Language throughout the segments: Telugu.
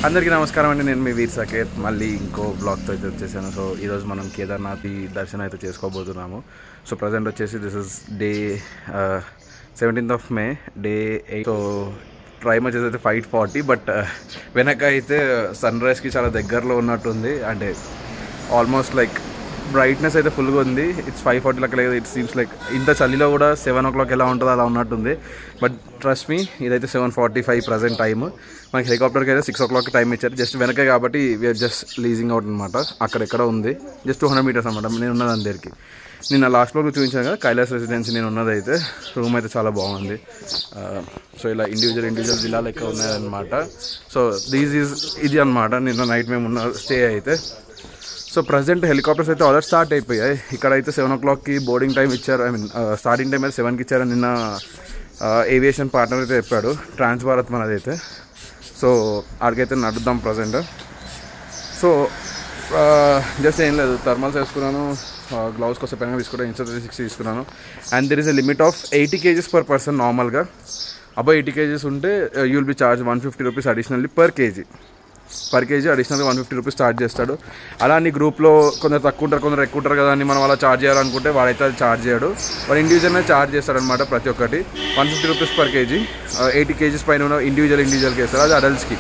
అందరికీ నమస్కారం అండి. నేను మీ వీర్ సాకేత్ మళ్ళీ ఇంకో బ్లాగ్తో అయితే వచ్చేసాను. సో ఈరోజు మనం కేదార్నాథ్ దర్శనం అయితే చేసుకోబోతున్నాము. సో ప్రజెంట్ వచ్చేసి this is day 17th of May, day 8. So time వచ్చేసి అయితే 5:40, బట్ వెనక అయితే సన్ రైజ్కి చాలా దగ్గరలో ఉన్నట్టుంది. అంటే ఆల్మోస్ట్ లైక్ బ్రైట్నెస్ అయితే ఫుల్గా ఉంది. ఇట్స్ 5:40 లెక్క లేదు. ఇట్ సీమ్స్ లైక్ ఇంత చలిలో కూడా 7 o'clock ఎలా ఉంటుందో అలా ఉన్నట్టుంది. బట్ ట్రస్ట్ మీ, ఇదైతే 7:45 ప్రజెంట్ టైమ్. మనకి హెలికాప్టర్కి అయితే 6 o'clock టైం ఇచ్చారు. జస్ట్ వెనకే కాబట్టి వీఆర్ జస్ట్ లీజింగ్ అవుట్ అనమాట. అక్కడెక్కడ ఉంది, జస్ట్ 200 meters అనమాట నేను ఉన్నది అందరికి. నిన్న లాస్ట్ ఫ్లోర్లో చూపించాను కదా, కైలాస్ రెసిడెన్సీ నేను ఉన్నది అయితే. రూమ్ అయితే చాలా బాగుంది. సో ఇలా ఇండివిజువల్ విల్లా లెక్క ఉన్నాయన్నమాట. సో ఇది అనమాట నిన్న నైట్ మేము ఉన్న స్టే అయితే. సో ప్రజెంట్ హెలికాప్టర్స్ అయితే ఆల్రెడీ స్టార్ట్ అయిపోయాయి. ఇక్కడైతే 7 o'clockకి బోర్డింగ్ టైం ఇచ్చారు. ఐ మీన్ స్టార్టింగ్ టైం అయితే 7కి ఇచ్చారని నిన్న ఏవియేషన్ పార్ట్నర్ అయితే చెప్పాడు, ట్రాన్స్ భారత్ మనదైతే. సో ఆడికైతే నడుద్దాం ప్రజెంట్. సో జస్ట్ ఏం లేదు, థర్మల్స్ వేసుకున్నాను, గ్లౌస్ కోసం పెన్ తీసుకున్నాను, Insta360 తీసుకున్నాను. And there is a limit of 80 kgs per person నార్మల్గా. అబౌవ్ 80 kgs ఉంటే you will be charge 150 rupees additionally per KG అడిషనల్గా 150 rupees ఛార్జ్ చేస్తాడు. అలా నీ గ్రూప్లో కొందరు తక్కువ ఉంటారు, కొందరు ఎక్కువ ఉంటారు కదా అని మనం అలా ఛార్జ్ చేయాలనుకుంటే వాడైతే అది ఛార్జ్ చేయడు. వాడు ఇండివిజువల్గా ఛార్జ్ చేస్తాడనమాట. ప్రతి ఒక్కటి 150 rupees per kg. 80 kgs పైన ఉన్న ఇండివిజువల్కి వేస్తారు. అది అడల్ట్స్కి.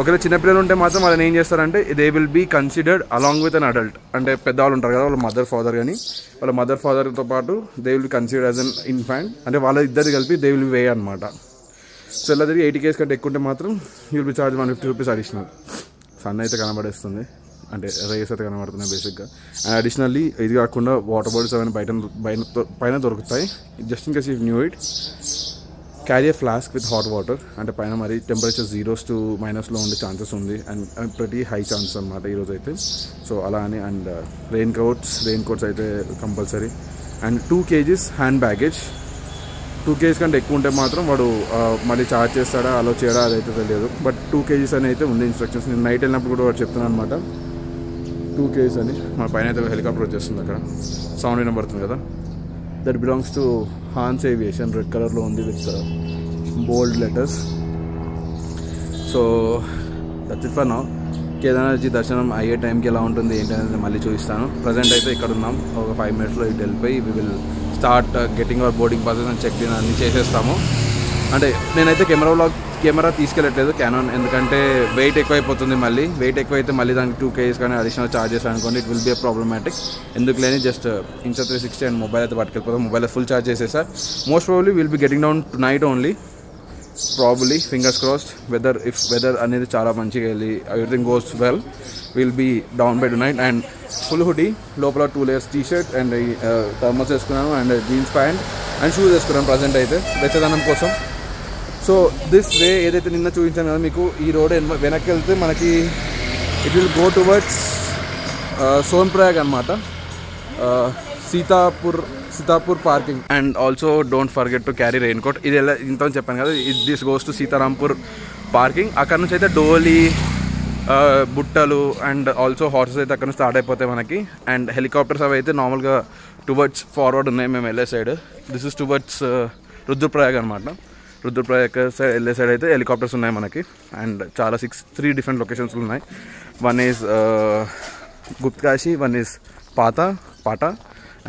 ఒకవేళ చిన్నపిల్లలు ఉంటే మాత్రం వాళ్ళని ఏం చేస్తారంటే they will be considered along with an adult. అంటే పెద్దవాళ్ళు ఉంటారు కదా, వాళ్ళ మదర్ ఫాదర్, కానీ వాళ్ళ మదర్ ఫాదర్తో పాటు they will be considered as an infant. అంటే వాళ్ళ ఇద్దరు కలిపి దే విల్ బి వే అనమాట. సో ఇలా తిరిగి 80 kgs కంటే ఎక్కువ ఉంటే మాత్రం you will be charge 150 rupees additional. Sun అయితే కనబడేస్తుంది, అంటే రేస్ అయితే కనబడుతున్నాయి బేసిక్గా. అండ్ అడిషనల్లీ ఇది కాకుండా వాటర్ బాటిల్స్ అవన్నీ పైన దొరుకుతాయి. Just in case you knew it, carry A flask with hot water. అంటే పైన మరి టెంపరేచర్ 0s to -లో ఉండే ఛాన్సెస్ ఉంది. అండ్ ప్రతి హై ఛాన్సెస్ అనమాట ఈరోజు అయితే. సో అలా అని. అండ్ రెయిన్ కోట్స్ అయితే compulsory. And 2 kgs hand baggage. 2 kgs కంటే ఎక్కువ ఉంటే మాత్రం వాడు మళ్ళీ ఛార్జ్ చేస్తాడా, అలో చేయడా అదైతే తెలియదు. బట్ 2 kgs అని అయితే ఉంది ఇన్స్ట్రక్షన్స్. నేను నైట్ వెళ్ళినప్పుడు కూడా వాడు చెప్తున్నాను అనమాట 2 kgs అని. మన పైన అయితే హెలికాప్టర్ వచ్చేస్తుంది, అక్కడ సౌండ్ వినబడుతుంది కదా. That belongs to Hans Aviation. Red కలర్లో ఉంది with bold letters. So that's it for now. Kedarnath దర్శనం అయ్యే టైంకి ఎలా ఉంటుంది ఏంటి అనేది మళ్ళీ చూపిస్తాను. ప్రజెంట్ అయితే ఇక్కడ ఉన్నాం. ఒక 5 minutesలో ఇటు వెళ్ళిపోయి we will start getting our boarding passes and check in అన్నీ చేసేస్తాము. అంటే నేనైతే కెమెరా తీసుకెళ్ళట్లేదు క్యానాన్, ఎందుకంటే వెయిట్ ఎక్కువైపోతుంది. మళ్ళీ వెయిట్ ఎక్కువైతే మళ్ళీ దానికి 2 kgs కానీ అడిషనల్ ఛార్జ్ చేస్తాను అనుకోండి, ఇట్ విల్ బి ప్రాబ్లమాటిక్. ఎందుకు లేని జస్ట్ Insta360 అండ్ మొబైల్ అయితే పట్టుకెళ్ళిపోతాం. మొబైల్ ఫుల్ ఛార్జ్ చేసేసా. Most probably will be getting down tonight only. Probably fingers crossed. Weather అనేది చాలా మంచిగా వెళ్ళి everything goes well, will be down by tonight. And full hoodie, లోపల 2 layers టీ-షర్ట్ అండ్ థర్మల్స్ వేసుకున్నాను. And jeans pant and shoes వేసుకున్నాను ప్రజెంట్ అయితే వెచ్చదనం కోసం. సో దిస్ వే ఏదైతే నిన్న చూపించాను కదా మీకు, ఈ రోడ్ వెనక్కి వెళ్తే మనకి it will go towards Sonprayag అనమాట. Sitapur parking. And also don't forget to carry raincoat. ఇది ఎలా ఇంత చెప్పాను కదా, this goes to Sitarampur parking. అక్కడ నుంచి అయితే డోలీ, బుట్టలు అండ్ ఆల్సో హార్సెస్ అయితే అక్కడ నుంచి స్టార్ట్ అయిపోతాయి మనకి. అండ్ హెలికాప్టర్స్ అవి అయితే నార్మల్గా టువర్డ్స్ ఫార్వర్డ్ ఉన్నాయి మేము వెళ్ళే side. This is towards Rudraprayag అనమాట. రుద్రప్రయాగ్ సైడ్ వెళ్ళే సైడ్ అయితే హెలికాప్టర్స్ ఉన్నాయి మనకి. అండ్ చాలా 3 different లొకేషన్స్లో ఉన్నాయి. One is Guptkashi, one is Phata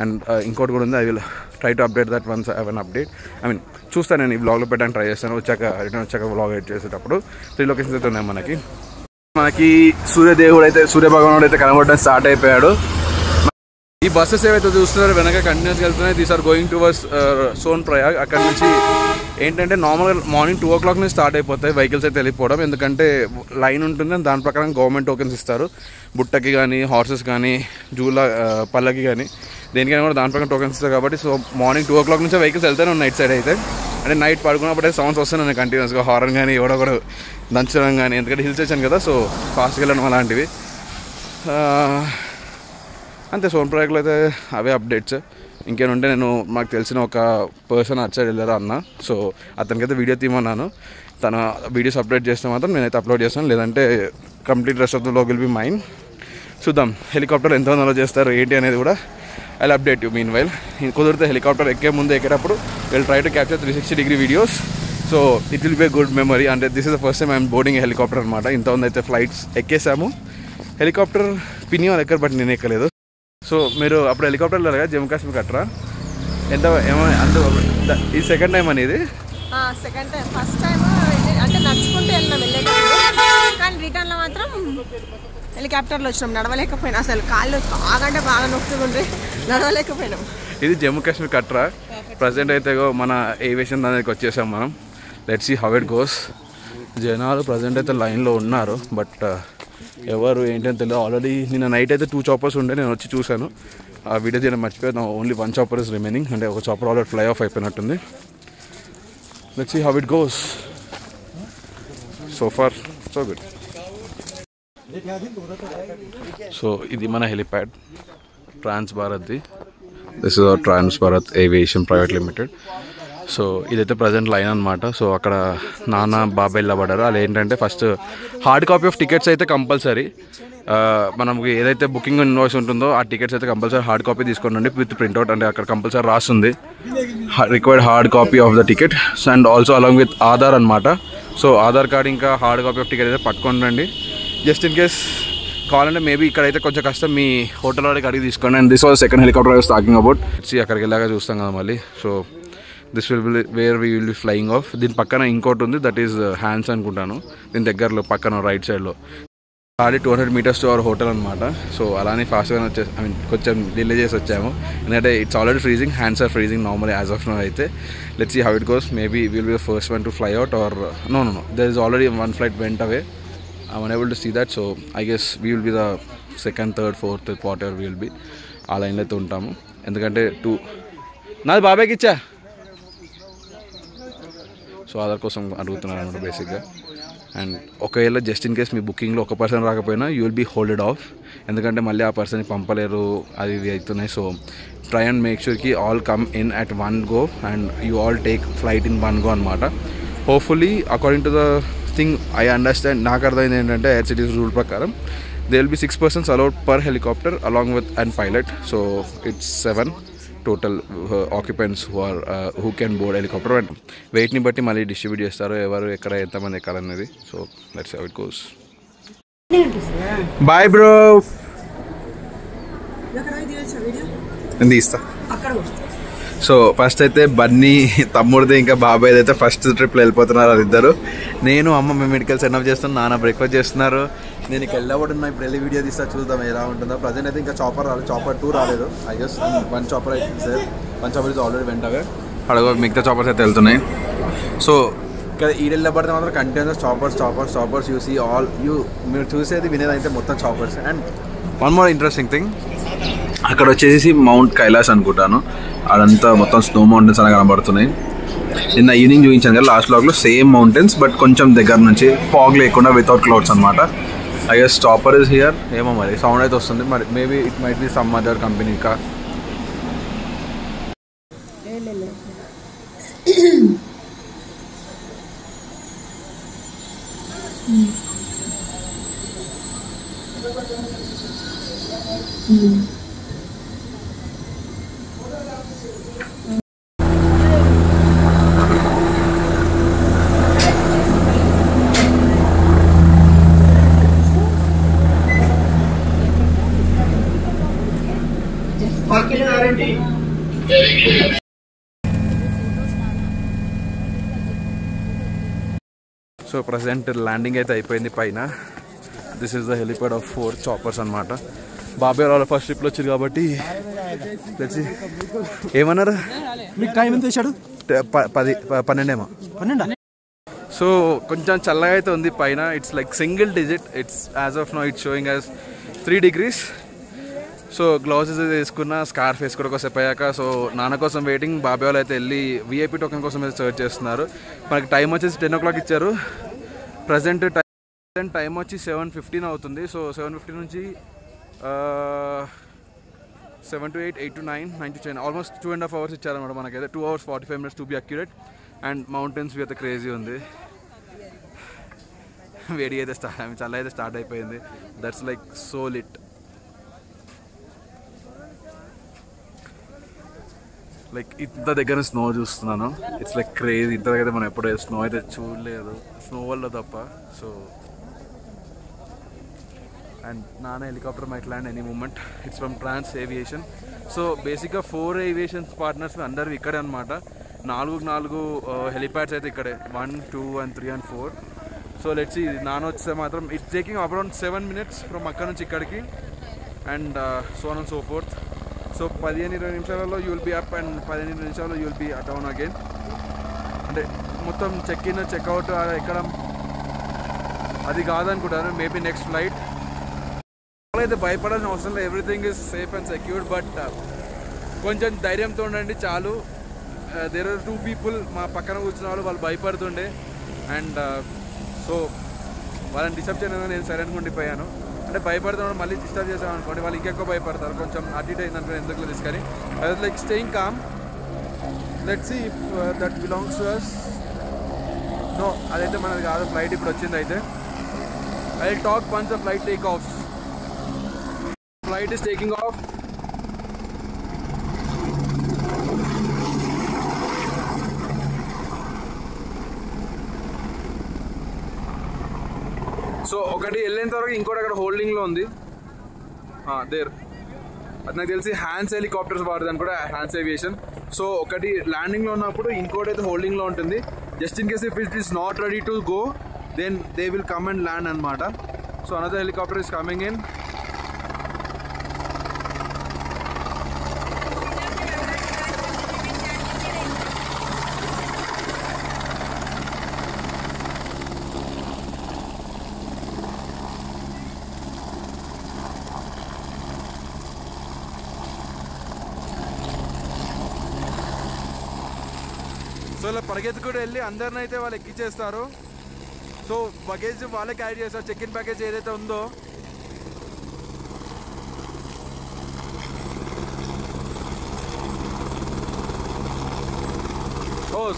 and ఇంకోటి కూడా ఉంది. I will try to update that once I one update. I mean చూస్తాను, నేను ఈ బ్లాగ్లో పెట్టడానికి ట్రై చేస్తాను. రిటర్న్ వచ్చాక బ్లాగ్ ఎడిట్ చేసేటప్పుడు 3 locations అయితే ఉన్నాయి మనకి. సూర్యభగవానుడు అయితే కనబడడం స్టార్ట్ అయిపోయాడు. ఈ బస్సెస్ ఏవైతే చూస్తున్నారో వెనక కంటిన్యూస్గా వెళ్తున్నాయి. These are going towards Sonprayag. అక్కడ నుంచి ఏంటంటే నార్మల్గా మార్నింగ్ 2 o'clock నుంచి స్టార్ట్ అయిపోతాయి వెహికల్స్ అయితే వెళ్ళిపోవడం. ఎందుకంటే లైన్ ఉంటుంది, దాని ప్రకారం గవర్నమెంట్ టోకెన్స్ ఇస్తారు. బుట్టకి కానీ, హార్సెస్ కానీ, పల్లకి కానీ, దేనికైనా కూడా దాని ప్రకారం టోకెన్స్ ఇస్తారు. కాబట్టి సో మార్నింగ్ 2 o'clock నుంచి వెహికల్స్ వెళ్తూనే ఉన్నాయి నైట్ సైడ్ అయితే. అంటే నైట్ పడుకున్నప్పుడే సౌండ్స్ వస్తున్నాయి కంటిన్యూస్గా, హారన్ కానీ, ఎవడో దంచడం కానీ. ఎందుకంటే హిల్ స్టేషన్ కదా, సో ఫాస్ట్గా వెళ్ళడం అలాంటివి. అంతే, సోన్ప్రయాగ్లో అయితే అవే అప్డేట్స్. ఇంకేమంటే నేను మాకు తెలిసిన ఒక పర్సన్ అటు సైడ్ వెళ్ళారు అన్న. సో అతనికైతే వీడియో తీయమన్నాను. తన వీడియోస్ అప్లోడ్ చేస్తే మాత్రం నేనైతే అప్లోడ్ చేస్తాను, లేదంటే complete rest of the vlog will be mine. చూద్దాం హెలికాప్టర్ ఎంతమంది అలో చేస్తారు ఏంటి అనేది కూడా I update you meanwhile. కుదిరితే హెలికాప్టర్ ఎక్కే ముందు ఎక్కేటప్పుడు will try to capture 360 degree వీడియోస్. So it will be a good memory. అంటే this is the first time I'm boarding helicopter అనమాట. ఇంతమంది అయితే ఫ్లైట్స్ ఎక్కేసాము. హెలికాప్టర్ పినియన్ ఎక్కరు, బట్ నేను ఎక్కలేదు. సో మీరు అప్పుడు హెలికాప్టర్లో కదా జమ్మూ కాశ్మీర్ కట్టరా? ఎంత అంత ఈ సెకండ్ టైం అనేది? Second time. ఫస్ట్ టైం అంటే నడుచుకుంటూ వెళ్ళినాం వెళ్ళేటప్పుడు, కానీ రిటర్న్లో మాత్రం హెలికాప్టర్లో వచ్చినాం. నడవలేకపోయినా, అసలు కాళ్ళు బాగా నొప్పుతుండే, నడవలేకపోయినాం. ఇది జమ్మూ కాశ్మీర్ కట్రా. ప్రజెంట్ అయితే మన ఏవియేషన్ దానికి వచ్చేసాం మనం. Let's see how it goes. జనాలు ప్రజెంట్ అయితే లైన్లో ఉన్నారు, బట్ ఎవరు ఏంటని తెలియదు. ఆల్రెడీ నిన్న నైట్ అయితే 2 చాపర్స్ ఉండే, నేను వచ్చి చూశాను. ఆ వీడియో చేయడం మర్చిపోయాను. Only 1 chopper is remaining. అంటే ఒక చాపర్ ఆల్రెడీ ఫ్లై ఆఫ్ అయిపోయినట్టుంది. Let's see how it goes. So far so good. So ఇది మన హెలిప్యాడ్ ట్రాన్స్ భారత్ది. This is our trans Bharat aviation private limited. So ఇదైతే ప్రజెంట్ లైన్ అనమాట. సో అక్కడ నాన్న బాబాయ్ పడ్డారు. అది ఏంటంటే first hard copy of tickets అయితే కంపల్సరీ. మనకి ఏదైతే బుకింగ్ ఇన్వాయిస్ ఉంటుందో ఆ టికెట్స్ అయితే కంపల్సరీ హార్డ్ కాపీ తీసుకోండి విత్ ప్రింట్అవుట్. అంటే అక్కడ కంపల్సరీ రాస్తుంది required hard copy of the ticket and also along with Aadhaar అనమాట. సో ఆధార్ కార్డ్ ఇంకా హార్డ్ కాపీ ఆఫ్ టికెట్ అయితే పట్టుకోండి రండి. జస్ట్ ఇన్ కేస్ కావాలంటే మేబీ ఇక్కడైతే కొంచెం కష్టం, మీ హోటల్ వాడికి అడిగి తీసుకోండి. And this was second helicopter I was talking about. అక్కడికి వెళ్ళాక చూస్తాం కదా మళ్ళీ. So this will be where we will be flying of. దీని పక్కన ఇంకోటి ఉంది, దట్ ఈస్ హ్యాండ్స్ అనుకుంటాను. దీని దగ్గరలో పక్కన రైట్ సైడ్లో already 200 meters to our hotel అనమాట. సో అలానే ఫాస్ట్గా కొంచెం డిలే చేసి వచ్చాము, ఎందుకంటే it's already freezing. Hands are freezing normal as of now అయితే. Let's see how it goes. Maybe will be the first one to fly out or no there is already 1 flight went away. I'm unable to see that. So I guess we will be the second, third, fourth, whatever we will be. ఆ లైన్లో అయితే ఉంటాము, ఎందుకంటే 2 నాది బాబాయ్కి ఇచ్చా. సో ఆధార్ కోసం అడుగుతున్నారు అనమాట బేసిక్గా. అండ్ ఒకవేళ జస్ట్ ఇన్ కేస్ మీ బుకింగ్లో ఒక పర్సన్ రాకపోయినా you will be holded off, ఎందుకంటే మళ్ళీ ఆ పర్సన్ని పంపలేరు, అది ఇవి అవుతున్నాయి. So try and make sure కి all come in at 1 go and you all take flight in 1 go అనమాట. Hopefully according to the thing I understand, నాకు అర్థమైంది ఏంటంటే ఎయిర్ సిటీస్ రూల్ ప్రకారం they will be 6 persons allowed per helicopter along with and pilot. So it's 7 total occupants who can board helicopter. And వెయిట్ని బట్టి మళ్ళీ డిస్ట్రిబ్యూట్ చేస్తారు ఎవరు ఎక్కడ ఎంతమంది ఎక్కాలనేది. So let's how it goes. Bye bro. నేను తీస్తా. సో ఫస్ట్ అయితే బన్నీ తమ్ముడిది ఇంకా బాబాయ్ అయితే ఫస్ట్ ట్రిప్లో వెళ్ళిపోతున్నారు వాళ్ళిద్దరు. నేను అమ్మ మేము మెడికల్ సెటప్ చేస్తాను, నాన్న బ్రేక్ఫాస్ట్ చేస్తున్నారు. నేను ఇక్కడ వెళ్ళబడున్నా, ఇప్పుడు వెళ్ళి వీడియో తీస్తా, చూద్దాం ఎలా ఉంటుందో. ప్రజెంట్ అయితే ఇంకా చాపర్ రాలేదు, చాపర్ 2 రాలేదు. ఐ గెస్ 1 చాపర్ అయితే సార్, 1 చాపర్ ఇస్ ఆల్రెడీ వెంట అవే. అడగ మిగతా చాపర్స్ అయితే వెళ్తున్నాయి. సో ఇక్కడ ఈ వెళ్ళబడితే మాత్రం continuous choppers you see all మీరు చూసేది వినేది అయితే మొత్తం choppers. And one more interesting thing, అక్కడ వచ్చేసి మౌంట్ కైలాస్ అనుకుంటాను, అదంతా మొత్తం స్నో మౌంటైన్స్ అలా కనబడుతున్నాయి. నిన్న ఈవినింగ్ చూపించాను కదా లాస్ట్ బ్లాగ్లో, సేమ్ మౌంటైన్స్ బట్ కొంచెం దగ్గర నుంచి, ఫాగ్ లేకుండా వితౌట్ క్లౌడ్స్ అనమాట. I guess chopper is here. ఏమో మరి సౌండ్ అయితే వస్తుంది, మరి maybe it might be some other company car. So present landing అయితే అయిపోయింది పైన. This is the helipad of 4 choppers అనమాట. బాబాయ్ వాళ్ళ ఫస్ట్ ట్రిప్లో వచ్చారు కాబట్టి ఏమన్నారు, మీకు టైం ఎంత చేశాడు? 12 సో కొంచెం చల్లగా అయితే ఉంది పైన. It's like single digit. It's as of now it's showing as 3 degrees. So gloves వేసుకున్న, స్కార్ఫ్ వేసుకోవడం కోసం అయ్యాక, సో నాన్న కోసం వెయిటింగ్. బాబాయ్ వాళ్ళు అయితే వెళ్ళి విఐపి టోకెన్ కోసం అయితే సర్చ్ చేస్తున్నారు. మనకి టైం వచ్చేసి 10 o'clock ఇచ్చారు. ప్రజెంట్ టైం వచ్చి 7:15 అవుతుంది. సో 7:15 నుంచి 7 to 8, 8 to 9, 9 to 10, almost 2.5 hours ఇచ్చారన్నమాట మనకైతే. 2 hours 45 minutes to be accurate. And mountains view అయితే క్రేజీ ఉంది. వేడి అయితే చల్ల అయితే స్టార్ట్ అయిపోయింది. That's like so lit. Like ఇంత దగ్గర స్నో చూస్తున్నాను. It's like craze. ఇంత దగ్గర మనం ఎప్పుడూ స్నో అయితే చూడలేదు, స్నో వల్ల తప్ప. సో అండ్ నాన్న helicopter might land any moment. It's from trans aviation. So బేసిక్గా 4 ఏవియేషన్ పార్ట్నర్స్ అందరు ఇక్కడే అనమాట. 4 హెలిప్యాడ్స్ అయితే ఇక్కడే, 1, 2 and 3 and 4. సో లెట్స్ నాన్న వస్తే మాత్రం it's taking around 7 minutes from అక్కడ నుంచి ఇక్కడికి and so on and so forth. So 15-20 నిమిషాలలో you will be up and 15 నిమిషాల్లో you will be down again. అంటే మొత్తం చెక్ ఇన్ చెక్అవుట్ ఎక్కడం అది కాదనుకుంటాను. Maybe next flight. అయితే భయపడాల్సిన అవసరం లేదు, everything is safe and secured. But కొంచెం ధైర్యంతో ఉండండి చాలు. దేర్ ఆర్ 2 people మా పక్కన కూర్చున్న వాళ్ళు భయపడుతుండే. అండ్ సో వాళ్ళని డిస్టర్బ్ చేయడానికి నేను సైలెంట్గా ఉండిపోయాను. అంటే భయపడుతున్నాడు, మళ్ళీ డిస్టర్బ్ చేసాం అనుకోండి వాళ్ళు ఇంకెక్కువ భయపడతారు. కొంచెం అటు ఇటు అయింది అనుకోండి, ఎందుకు తీసుకొని I was like staying calm. Let's see if that belongs to us. No, అదైతే మనది కాదు. ఫ్లైట్ ఇప్పుడు వచ్చింది. అయితే I will talk once the flight take off. Flight is taking off. So ఒకటి వెళ్ళేంత వరకు ఇంకోటి అక్కడ హోల్డింగ్లో ఉంది. దేర్ అది నాకు తెలిసి హ్యాన్స్ హెలికాప్టర్స్ వాడదాన్ని కూడా హ్యాన్స్ ఏవియేషన్. సో ఒకటి ల్యాండింగ్లో ఉన్నప్పుడు ఇంకోటి అయితే హోల్డింగ్లో ఉంటుంది. Just in case if it is not ready to go then they will come and land అనమాట. So another helicopter is coming in. So ఇలా పరిగెత్తుకుంటూ వెళ్ళి అందరిని అయితే వాళ్ళు ఎక్కించేస్తారు. సో బగేజ్ వాళ్ళే క్యారీ చేస్తారు. చెక్ ఇన్ ప్యాకేజ్ ఏదైతే ఉందో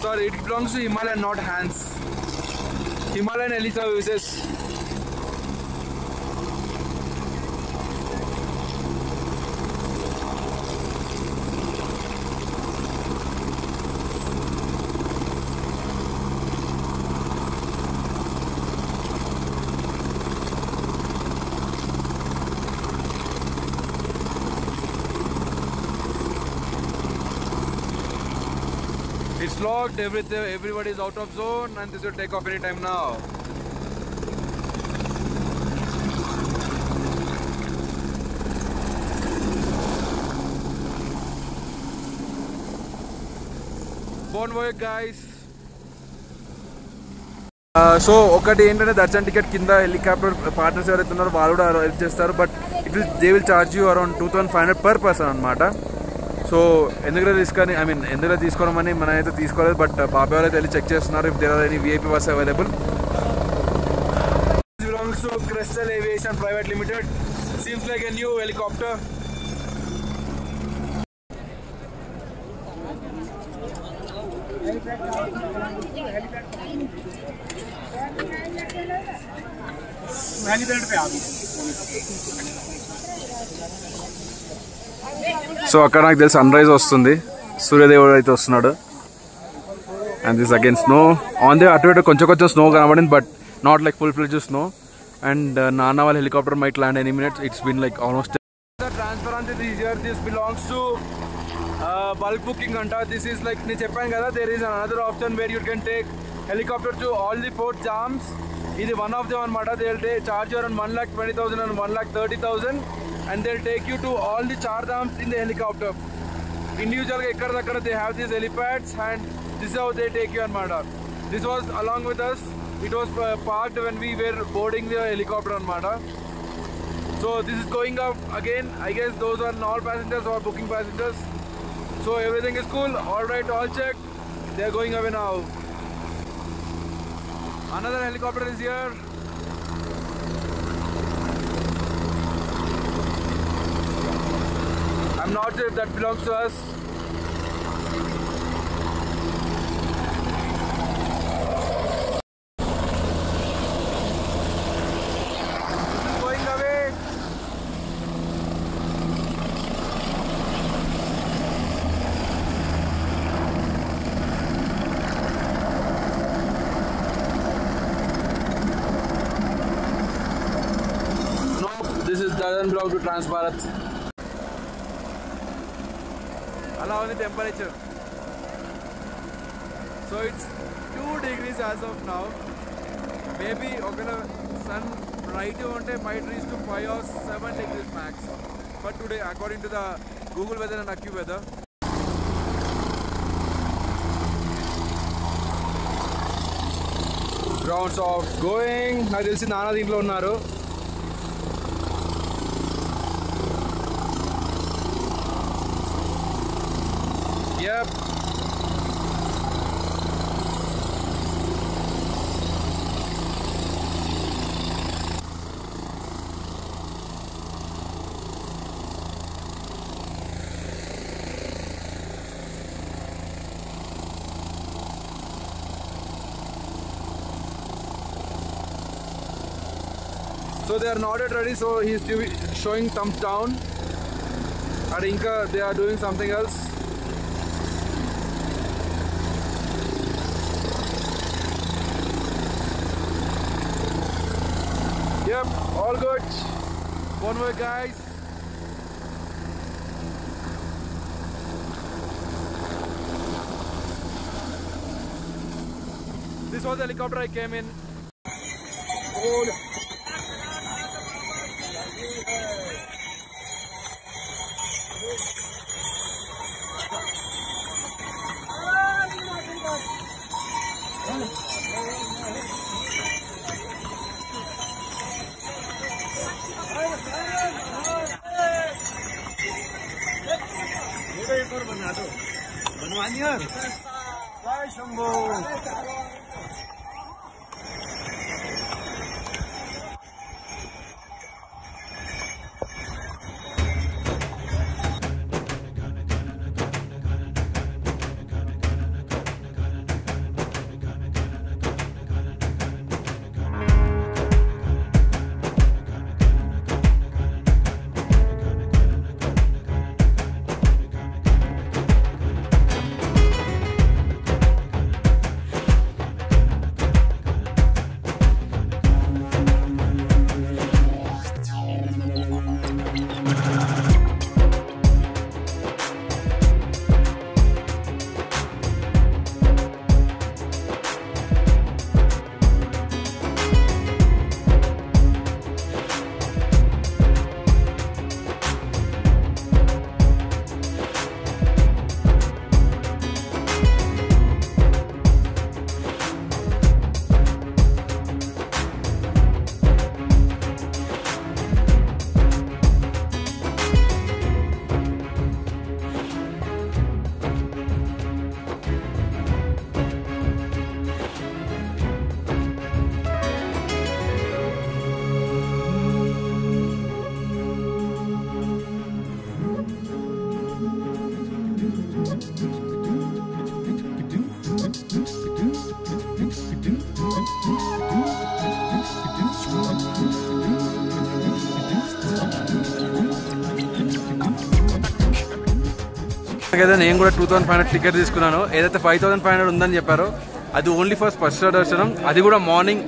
sorry it belongs to Himalayan, not Hans. Himalayan heli services. It's locked, everybody is out of zone and this will take off any time now. Bon voyage guys. So ఒకటి ఏంటంటే దర్శన్ టికెట్ కింద హెలికాప్టర్ పార్ట్నర్స్ ఎవరైతే ఉన్నారో వాళ్ళు కూడా హెల్ప్ చేస్తారు. But they will charge you around 2500 per person అనమాట. సో ఎందుకంటే తీసుకొని ఎందుకంటే తీసుకోవడమని మనం అయితే తీసుకోలేదు. బట్ బాబాయ్ వాళ్ళు అయితే వెళ్ళి చెక్ చేస్తున్నారు if there are any VIP bus available. Belongs to Crystal Aviation private limited. Seems like a new helicopter. So అక్కడ నాకు తెలిసి సన్ రైజ్ వస్తుంది, సూర్యదేవుడు అయితే వస్తున్నాడు. And this again snow on the అటు ఇటు కొంచెం స్నో కనబడింది but not like full fledged snow. And నాన్న వాళ్ళ helicopter might land any minutes. It's been like almost transparency is here. This belongs to bulk booking అంట. దిస్ ఈస్ లైక్ నేను చెప్పాను కదా, there is another option where you can take helicopter to all the 4 jams. ఇది వన్ ఆఫ్ దెమ్ అనమాట. They will charge around 1,20,000 and 1,30,000 and they'll take you to all the 4 jams in the helicopter. Individual ekkada they have these helipads and this is how they take you anamata. This was along with us. It was parked when we were boarding the helicopter anamata. So this is going up again. I guess those are all passengers or booking passengers. So everything is cool. All right, all checked. They are going away now. Another helicopter is here. I'm not sure if that belongs to us. Going away. Southern Block to Transbharat. Allow the temperature. So it's 2 degrees as of now. Maybe okay, sun bright might reach to 5 or 7 degrees max. But today, according to the Google weather and AccuWeather. Rounds of going. నాకు తెలిసి నాన్న దీంట్లో ఉన్నారు. Yep. So they are not yet ready, so he is showing thumbs down. And Inka, they are doing something else. Yep, all good. One more, guys. This was the helicopter I came in. Oh. అయితే నేను కూడా 2500 టికెట్ తీసుకున్నాను. ఏదైతే 5500 ఉందని చెప్పారో అది ఓన్లీ ఫర్ స్పష్ట దర్శనం, అది కూడా మార్నింగ్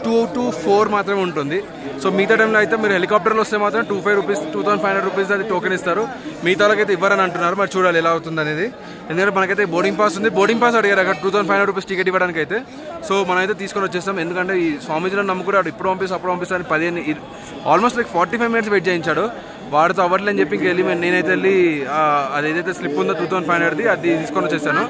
2 to 4 మాత్రమే ఉంటుంది. సో మిగతా టైంలో అయితే మీరు హెలికాప్టర్లో వస్తే మాత్రం 2500 రూపీస్ అది టోకెన్ ఇస్తారు. మిగతా వాళ్ళకైతే ఇవ్వరని అంటున్నారు. మరి చూడాలి ఎలా అవుతుంది అనేది. ఎందుకంటే మనకైతే బోర్డింగ్ పాస్ ఉంది. బోర్డింగ్ పాస్ అడిగారు అక్కడ 2500 రూపీస్ టికెట్ ఇవ్వడానికి అయితే. సో మనమైతే తీసుకొని వచ్చేస్తాం. ఎందుకంటే ఈ స్వామీజీలో నమ్ముకున్నాడు ఇప్పుడు పంపిస్తాను 15 ఆల్మోస్ట్ లైక్ 45 minutes వెయిట్ చేయించాడు. వాడితో అవ్వట్లేని చెప్పి ఇంక వెళ్ళి నేనైతే వెళ్ళి అది ఏదైతే స్లిప్ ఉందో 2500ది అది తీసుకొని వచ్చేసాను.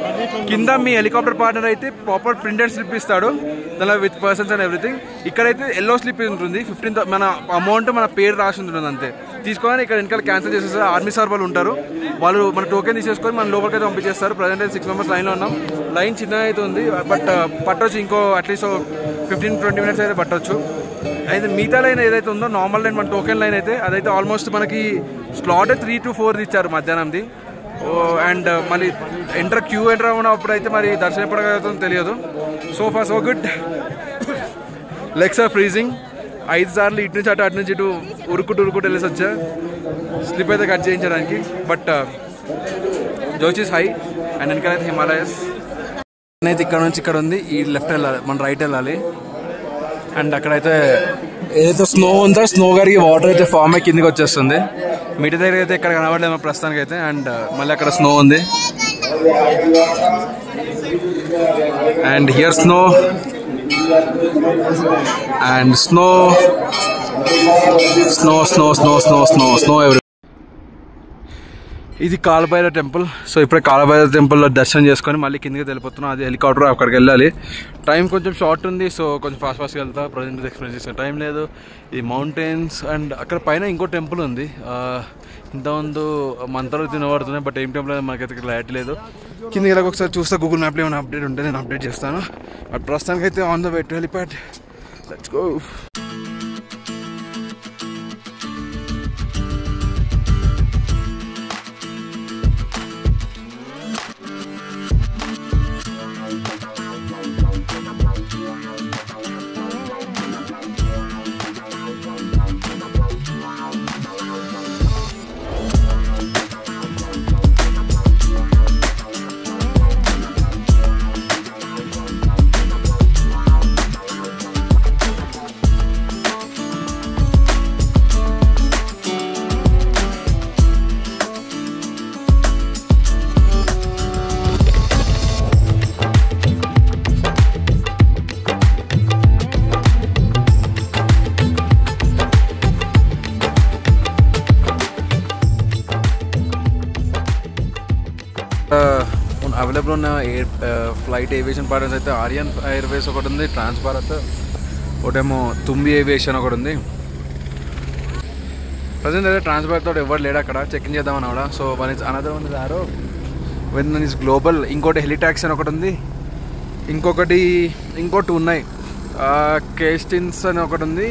కింద మీ హెలికాప్టర్ పార్ట్నర్ అయితే ప్రాపర్ ప్రింటెడ్ స్లిప్ ఇస్తాడు దానిలో విత్ పర్సన్స్ అండ్ ఎవ్రీథింగ్. ఇక్కడైతే ఎల్లో స్లిప్ ఉంటుంది. 15 మన అమౌంట్ మన పేరు రాసి ఉంటుంది అంతే. తీసుకొని ఇక్కడ వెనకాల క్యాన్సిల్ చేసేస్తారు. ఆర్మీ సార్ వాళ్ళు ఉంటారు, వాళ్ళు మన టోకెన్ తీసేసుకొని మన లోపలికి అయితే పంపించేస్తారు. ప్రజెంట్ అయితే 6 members లైన్లో ఉన్నాం. లైన్ చిన్నగా అయితే ఉంది, బట్ పట్టవచ్చు ఇంకో అట్లీస్ట్ 15-20 minutes అయితే పట్టవచ్చు. అయితే మిగతా లైన్ ఏదైతే ఉందో నార్మల్ లైన్ మన టోకెన్ లైన్ అయితే అదైతే ఆల్మోస్ట్ మనకి స్లాట్ 3 to 4 ఇచ్చారు మధ్యాహ్నంది. అండ్ మళ్ళీ క్యూ ఎంటర్ అవునప్పుడు అయితే మరి దర్శనం ఎప్పటికవుతుందో తెలియదు. So far so good. Legs are freezing. 5 సార్లు ఇటు నుంచి అటు నుంచి ఇటు ఉరుకుటు వెళ్ళేసి వచ్చా స్లిప్ అయితే కట్ చేయించడానికి. బట్ జోచీస్ హై అండ్ వెనకాలైతే హిమాలయస్ అయితే ఇక్కడ నుంచి ఇక్కడ ఉంది. ఈ లెఫ్ట్ వెళ్ళాలి, మన రైట్ వెళ్ళాలి. అండ్ అక్కడైతే ఏదైతే స్నో ఉందో స్నో గారికి వాటర్ అయితే ఫామ్ అయ్యి కిందికి వచ్చేస్తుంది. మిగతా దగ్గర అయితే ఇక్కడ కనబడలేదు ప్రస్తుతానికి అయితే. అండ్ మళ్ళీ అక్కడ స్నో ఉంది. And here snow and snow snow snow snow snow snow snow ఎవరి. ఇది కాలభైరవ టెంపుల్. సో ఇప్పుడే కాలభైరవ టెంపుల్లో దర్శనం చేసుకొని మళ్ళీ కిందకి వెళ్ళిపోతున్నాం. అది హెలికాప్టర్ అక్కడికి వెళ్ళాలి. టైం కొంచెం షార్ట్ ఉంది. సో కొంచెం ఫాస్ట్గా వెళ్తా. ప్రజెంట్ ఎక్స్ప్లెయిన్ చేసే టైం లేదు. ఈ మౌంటైన్స్ అండ్ అక్కడ పైన ఇంకో టెంపుల్ ఉంది. ఇంతకుముందు మంత్రాలు తినబడుతున్నాయి. బట్ ఏం టెంపుల్ అనేది మనకైతే క్లారిటీ లేదు. కిందకి వెళ్ళక ఒకసారి చూస్తే గూగుల్ మ్యాప్లో ఏమైనా అప్డేట్ ఉంటే నేను అప్డేట్ చేస్తాను. బట్ ప్రస్తుతానికి అయితే on the way to helipad. Let's go. Available ఉన్న ఫ్లైట్ ఏవియేషన్ పార్ట్నర్స్ అయితే ఆర్యన్ ఎయిర్వేస్ ఒకటి ఉంది, ట్రాన్స్ భారత్, ఒకటేమో తుంబి ఏవియేషన్ ఒకటి ఉంది. ప్రజెంట్ అయితే ట్రాన్స్ భారత్ తోటి ఎవరు లేడు అక్కడ. చెక్ ఇన్ చేద్దామని కూడా. So one is another one is ఆరో వెన్ ఇస్ గ్లోబల్. ఇంకోటి హెలిటాక్సీ అని ఒకటి ఉంది. ఇంకోటి ఉన్నాయి కేస్టిన్స్ అని ఒకటి ఉంది.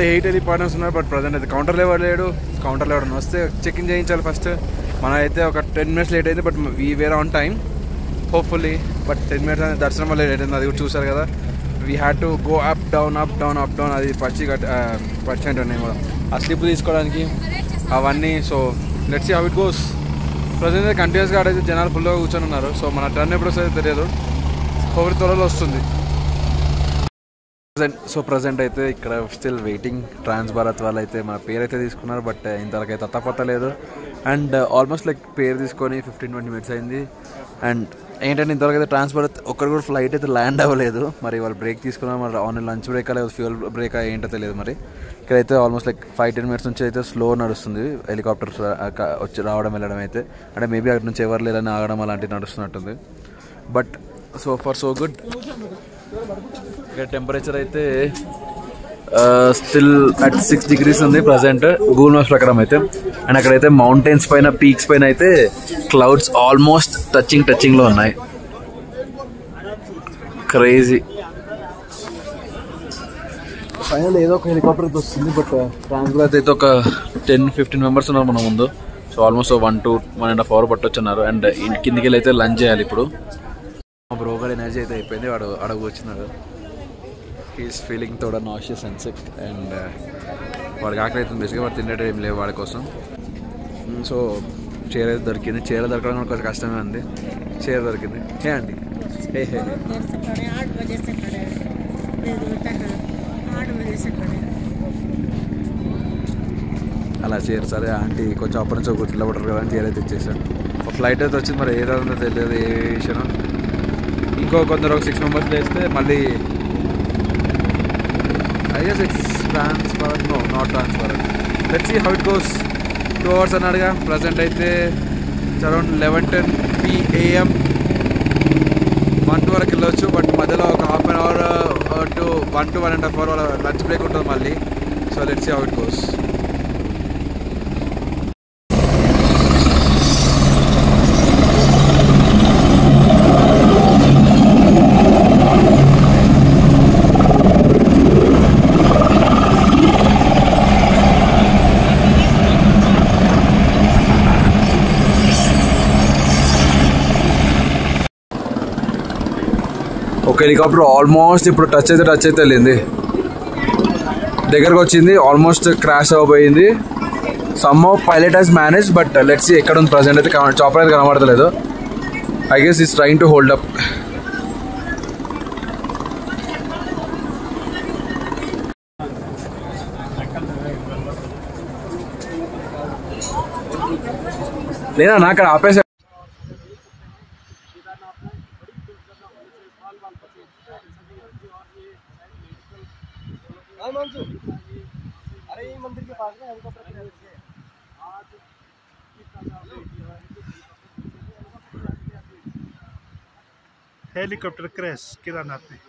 8 హెలి పార్ట్నర్స్ ఉన్నారు. బట్ ప్రజెంట్ అయితే కౌంటర్లో ఎవరు లేడు. కౌంటర్లో ఎవరైనా వస్తే చెక్ ఇన్ చేయించాలి ఫస్ట్. మన అయితే ఒక 10 minutes లేట్ అయింది. But we were on time hopefully. బట్ 10 minutes అనేది దర్శనం వల్ల లేట్ అయింది. అది కూడా చూసారు కదా. We had to go up down up down up down. అది పరిచి అంటే నేను కూడా ఆ స్లిప్ తీసుకోవడానికి అవన్నీ. So let's see how it goes. Present అయితే కంటిన్యూస్గా ఆడైతే జనాలు ఫుల్గా కూర్చొని ఉన్నారు. సో మన టర్న్ ఎప్పుడు వస్తుందో తెలియదు. ఒకరి త్వరలో వస్తుంది. సో ప్రజెంట్ అయితే ఇక్కడ స్టిల్ వెయిటింగ్. ట్రాన్స్ భారత్ వాళ్ళు అయితే మన పేరు అయితే తీసుకున్నారు. బట్ ఇంతవరకు అయితే అత్తపత్తలేదు. అండ్ ఆల్మోస్ట్ లైక్ పేరు తీసుకొని 15-20 minutes అయింది. అండ్ ఏంటంటే ఇంతవరకు అయితే ట్రాన్స్ భారత్ ఒక్కరు కూడా ఫ్లైట్ అయితే ల్యాండ్ అవ్వలేదు. మరి వాళ్ళు బ్రేక్ తీసుకున్నారు. మరి ఆన్ లంచ్ బ్రేక్ లేదు, ఫ్యూయల్ బ్రేక్ ఏంటో తెలియదు. మరి ఇక్కడైతే ఆల్మోస్ట్ లైక్ 5-10 minutes నుంచి అయితే స్లో నడుస్తుంది హెలికాప్టర్స్ వచ్చి రావడం వెళ్ళడం అయితే. అంటే మేబీ అక్కడ నుంచి ఎవరు లేదని ఆగడం అలాంటివి నడుస్తున్నట్టుంది. But so far so good. ఇక్కడ టెంపరేచర్ అయితే స్టిల్ అట్ 6 degrees ఉంది ప్రజెంట్ గూగుల్ మ్యాప్స్ ప్రకారం అయితే. అండ్ అక్కడైతే మౌంటైన్స్ పైన పీక్స్ పైన అయితే క్లౌడ్స్ ఆల్మోస్ట్ టచింగ్లో ఉన్నాయి. క్రేజీ. ఫైనల్ ఏదో ఒక హెలికాప్టర్ అయితే వస్తుంది. బట్ ట్రాన్స్ఫర్ అయితే ఒక 10-15 members ఉన్నారు మన ముందు. సో ఆల్మోస్ట్ 1 to 1.5 hours పట్టొచ్చు అన్నారు. అండ్ కిందికి వెళ్ళి అయితే లంచ్ చేయాలి ఇప్పుడు. మా బ్రోకర్ ఎనర్జీ అయితే అయిపోయింది. వాడు అడుగు వచ్చినాడు. హీఈస్ ఫీలింగ్ తోడ నాషియస్ అండ్ సిక్. అండ్ వాడికి ఆకలి అవుతుంది బేసిక్గా. వాడు తినేటం ఏం లేవు వాడి కోసం. సో చైర్ అయితే దొరికింది. చైర్ దొరకడం కొంచెం కష్టమే ఉంది. చైర్ దొరికింది. హే అండి హే హే అలా చైర్. సరే ఆంటీ కొంచెం అప్పటి నుంచి ఒక నిలబడరు కదా అని చైర్ అయితే ఇచ్చేసాను. ఒక ఫ్లైట్ అయితే వచ్చింది. మరి ఏదో తెలియదు ఏ విషయం. ఇంకో కొందరు ఒక 6 members వేస్తే మళ్ళీ I guess it's transparent. No, not transparent. Let's see how it goes. 2 hours అన్నాడుగా. Present అయితే అరౌండ్ 11-10 PM 1-2 వరకు వెళ్ళవచ్చు. బట్ మధ్యలో ఒక half an hour to 1 to 1.5 hour lunch break ఉంటుంది మళ్ళీ. So let's see how it goes. ఒక హెలికాప్టర్ ఆల్మోస్ట్ ఇప్పుడు టచ్ అయితే వెళ్ళింది. దగ్గరకు వచ్చింది. ఆల్మోస్ట్ క్రాష్ అవ్వబోయింది. Somehow pilot has manage. But let's see ఎక్కడ ఉంది ప్రజెంట్ అయితే. చాపర్ అయితే కనబడతలేదు. I guess is trying to hold up. లేదా నా అక్కడ ఆపేసా. हेलीकॉप्टर क्रैश केदारनाथ में।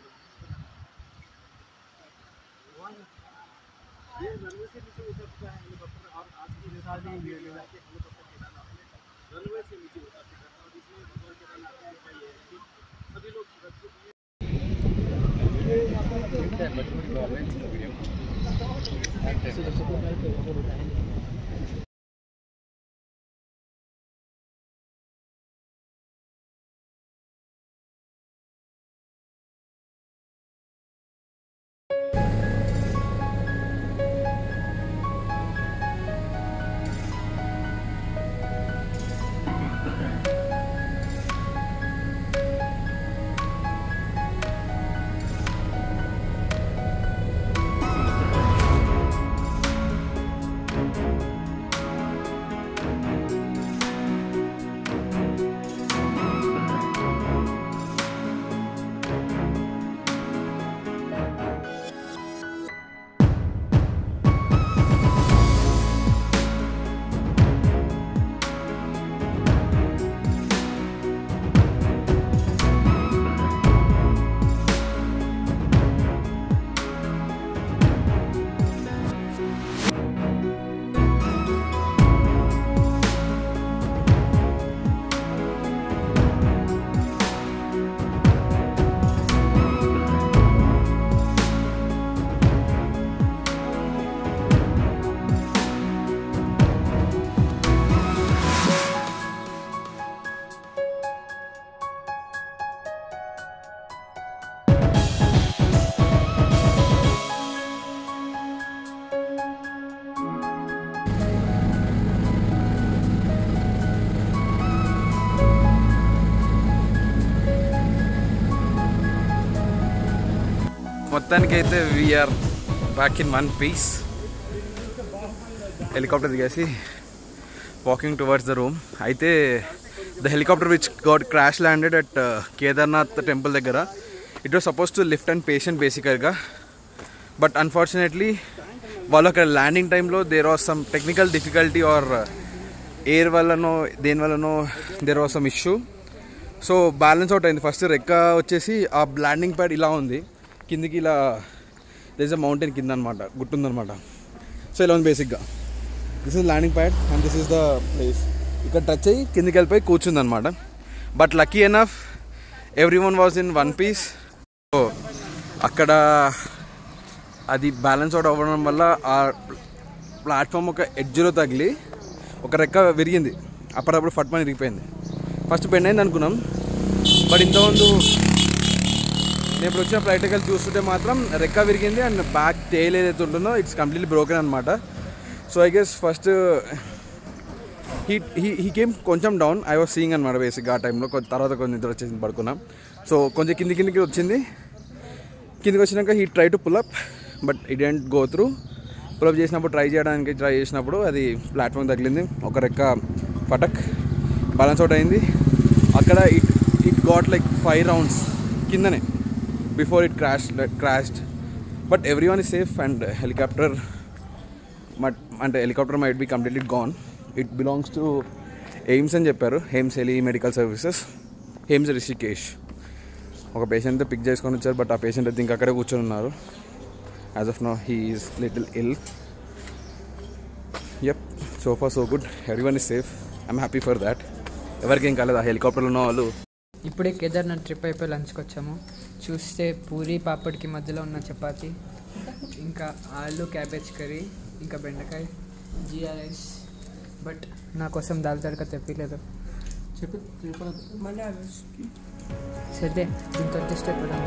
మొత్తానికైతే we're back in one piece. Helicopter దిగేసి వాకింగ్ టువర్డ్స్ ద రూమ్. అయితే the helicopter which got crash landed at Kedarnath temple దగ్గర. It was suppose to lift and patient బేసికల్గా. బట్ అన్ఫార్చునేట్లీ వాళ్ళు అక్కడ ల్యాండింగ్ టైంలో there was some technical difficulty or air వల్లనో దేని వల్లనో there was some issue. So balance out అయింది. ఫస్ట్ రెక్క వచ్చేసి ఆ ల్యాండింగ్ ప్యాడ్ ఇలా ఉంది, కిందికి ఇలా దిస్ అ మౌంటైన్ కింద అనమాట, గుట్టుందనమాట. సో ఇలా ఉంది బేసిక్గా. This is landing pad and this is the place. ఇక్కడ టచ్ అయ్యి కిందికి వెళ్ళిపోయి కూర్చుందనమాట. But lucky enough everyone was in one piece. So అక్కడ అది బ్యాలెన్స్ అవుట్ అవ్వడం వల్ల ఆ ప్లాట్ఫామ్ ఒక ఎడ్జ్లో తగిలి ఒక రెక్క విరిగింది. అప్పుడప్పుడు ఫట్ పని విరిగిపోయింది. ఫస్ట్ బెండ్ అయింది అనుకున్నాం. బట్ ఇంతకుముందు నేను ఇప్పుడు వచ్చిన ఫ్లైట్కి వెళ్ళి చూస్తుంటే మాత్రం రెక్క విరిగింది అండ్ బ్యాక్ టెయిల్ ఏదైతే ఉంటుందో ఇట్స్ కంప్లీట్లీ బ్రోకెన్ అనమాట. So I guess first he came కొంచెం డౌన్. ఐ వాజ్ సీయింగ్ అనమాట బేసిక్గా ఆ టైంలో. తర్వాత కొంచెం నిద్ర వచ్చేసింది, పడుకున్నాం. సో కొంచెం కిందికి వచ్చింది. కిందికి వచ్చినాక he try to pull up but it didn't go through. Pull up చేసినప్పుడు ట్రై చేసినప్పుడు అది ప్లాట్ఫామ్ తగిలింది. ఒక రెక్క ఫటక్ బ్యాలెన్స్ అవుట్ అయింది. అక్కడ ఇట్ గాట్ లైక్ 5 rounds కిందనే before it crashed. But every one is safe and helicopter might be completely gone. It belongs to AIIMS అని చెప్పారు. AIIMS Helio medical services, AIIMS Rishikesh. ఒక పేషెంట్ పిక్ చేసుకొని వచ్చారు. బట్ ఆ పేషెంట్ అయితే ఇంకా అక్కడే కూర్చొని ఉన్నారు. As of now he is little ill. Yup, so far so good. Everyone is safe. I'm happy for that. ఎవరికి ఏం కాలేదు. ఆ హెలికాప్టర్లో ఉన్న వాళ్ళు. ఇప్పుడే కేదార్నాథ్ ట్రిప్ అయిపోయి లంచ్కి వచ్చాము. చూస్తే పూరి పాపడ్కి మధ్యలో ఉన్న చపాతి, ఇంకా ఆలు క్యాబేజ్ కర్రీ, ఇంకా బెండకాయ, జీరా రైస్. బట్ నా కోసం దాల్ తడక తెప్పిలేదు. సరే దీంతో అడ్జస్ట్ అయిపోదాం.